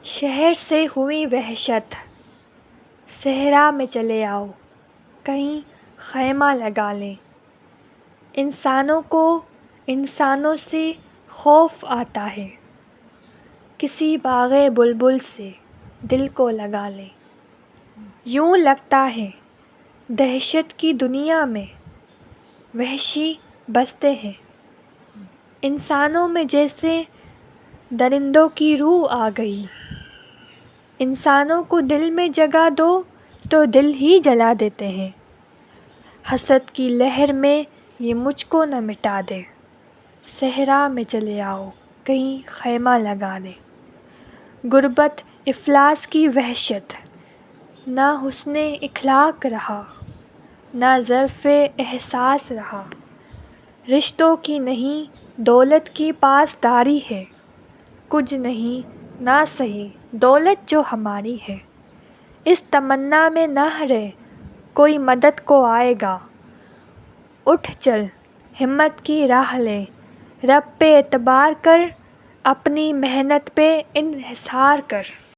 شہر سے ہوئی وحشت، صحرا میں چلے آؤ، کہیں خیمہ لگا لیں۔ انسانوں کو انسانوں سے خوف آتا ہے، کسی باغ بلبل سے دل کو لگا لیں۔ یوں لگتا ہے دہشت کی دنیا میں وحشی بستے ہیں، انسانوں میں جیسے درندوں کی روح آ گئی۔ انسانوں کو دل میں جگہ دو تو دل ہی جلا دیتے ہیں، حسد کی لہر میں یہ مجھ کو نہ مٹا دے۔ صحرا میں چلے آؤ، کہیں خیمہ لگا لیں۔ غربت افلاس کی وحشت، نہ حسن اخلاق رہا، نہ ظرف احساس رہا۔ رشتوں کی نہیں دولت کی پاسداری ہے، کچھ نہیں نہ سہی دولت جو ہماری ہے۔ اس تمنا میں نہ رہ، کوئی مدد کو آئے گا۔ اٹھ چل ہمت کی راہ لے، رب پہ اعتبار کر، اپنی محنت پہ انحصار کر۔